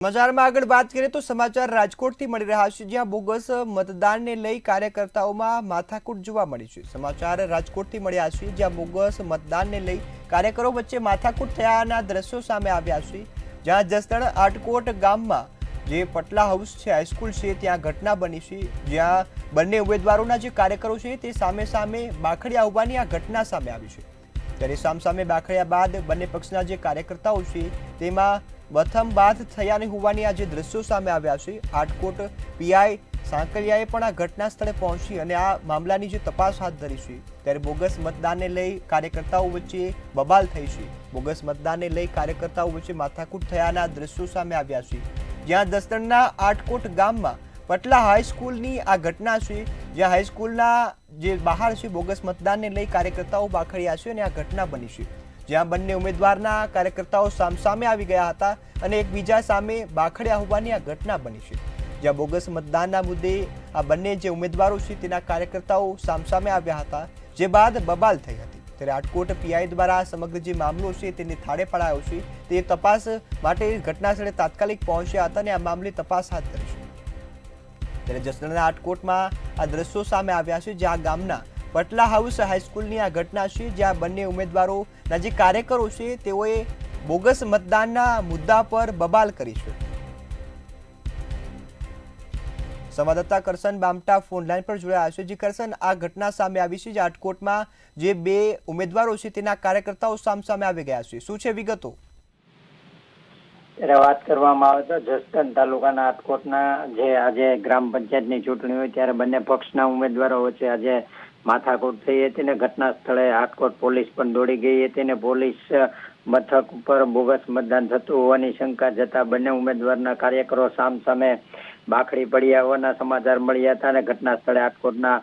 સમાચારમાં આગળ વાત કરીએ તો સમાચાર રાજકોટથી મળી રહ્યા છે, જ્યાં બોગસ મતદાનને લઈ કાર્યકર્તાઓમાં માથાકૂટ જોવા મળી છે। સમાચાર રાજકોટથી મળ્યા છે, જ્યાં બોગસ મતદાનને લઈ કાર્યકરો વચ્ચે માથાકૂટ થયાના દ્રશ્યો સામે આવ્યા છે। જ્યાં જસદણ આટકોટ ગામમાં જે પટલા હાઉસ છે, હાઈસ્કૂલ છે, ત્યાં ઘટના બની છે, જ્યાં બંને ઉમેદવારોના જે કાર્યકરો છે તે સામે સામે બાખડ્યા હોવાની આ ઘટના સામે આવી છે। ત્યારે સામસામે બાખડ્યા બાદ બંને પક્ષના જે કાર્યકર્તાઓ છે તેમાં પ્રથમ બાદ થયાની હોવાની આ જે દ્રશ્યો સામે આવ્યા છે। આટકોટ પીઆઈ સાંકલિયાએ પણ આ ઘટના સ્થળે પહોંચી અને આ મામલાની જે તપાસ હાથ ધરી છે। ત્યારે બોગસ મતદાનને લઈ કાર્યકર્તાઓ વચ્ચે બબાલ થઈ છે। બોગસ મતદાનને લઈ કાર્યકર્તાઓ વચ્ચે માથાકૂટ થયાના દ્રશ્યો સામે આવ્યા છે, જ્યાં જસદણના આટકોટ ગામમાં પટલા હાઈસ્કૂલની આ ઘટના છે, જ્યાં હાઈસ્કૂલના જે બહાર છે બોગસ મતદાનને લઈ કાર્યકર્તાઓ બાખડ્યા છે અને આ ઘટના બની છે, જ્યાં બંને ઉમેદવારના કાર્યકર્તાઓ સામસામે આવી ગયા હતા અને એકબીજા સામે બાખડ્યા હોવાની આ ઘટના બની છે। જ્યાં બોગસ મતદાનના મુદ્દે આ બંને જે ઉમેદવારો છે તેના કાર્યકર્તાઓ સામસામે આવ્યા હતા, જે બાદ બબાલ થઈ હતી। ત્યારે આટકોટ પીઆઈ દ્વારા સમગ્ર જે મામલો છે તેને થાળે પડાયો છે, તે તપાસ માટે ઘટનાસ્થળે તાત્કાલિક પહોંચ્યા હતા અને આ મામલે તપાસ હાથ ધરી છે। ત્યારે જસદણના આટકોટમાં આ દ્રશ્યો સામે આવ્યા છે, જ્યાં ગામના પટલા હાઉસ હાઈસ્કૂલની આ ઘટના છે, જ્યાં બંને ઉમેદવારોના જે કાર્યકરો છે તેઓએ બોગસ મતદાનના મુદ્દા પર બબાલ કરી છે। સંવાદદાતા કરશન બામટા ફોનલાઈન પર જોડાયા છે। જે કરશન, આ ઘટના સામે આવી છે, જે આટકોટમાં જે બે ઉમેદવારો છે તેના કાર્યકર્તાઓ સામસામે આવી ગયા છે, શું છે વિગતો? ત્યારે વાત કરવામાં આવે તો જસદણ તાલુકાના આટકોટના જે આજે ગ્રામ પંચાયતની ચૂંટણી હોય ત્યારે બંને પક્ષના ઉમેદવારો વચ્ચે આજે માથાકૂટ થઈ હતી ને ઘટના સ્થળે આટકોટ પોલીસ પણ દોડી ગઈ હતી ને પોલીસ મથક ઉપર બોગસ મતદાન થતું હોવાની શંકા જતા બંને ઉમેદવારના કાર્યકરો સામસામે બાખડી પડ્યા હોવાના સમાચાર મળ્યા હતા અને ઘટના સ્થળે આટકોટના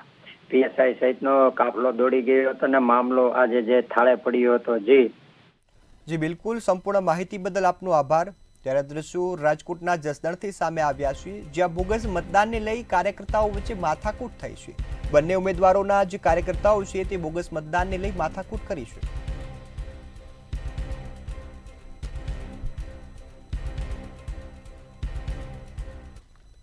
પીએસઆઈ સહિતનો કાફલો દોડી ગયો હતો અને મામલો આજે જે થાળે પડ્યો હતો। જી બિલકુલ, સંપૂર્ણ માહિતી બદલ આપનો આભાર। ત્યારે દ્રશ્યો રાજકોટના જસદણથી સામે આવ્યા છે, જ્યાં બોગસ મતદાનને લઈ કાર્યકર્તાઓ વચ્ચે માથાકૂટ થઈ છે। બંને ઉમેદવારોના જે કાર્યકર્તાઓ છે તે બોગસ મતદાનને લઈ માથાકૂટ કરી છે।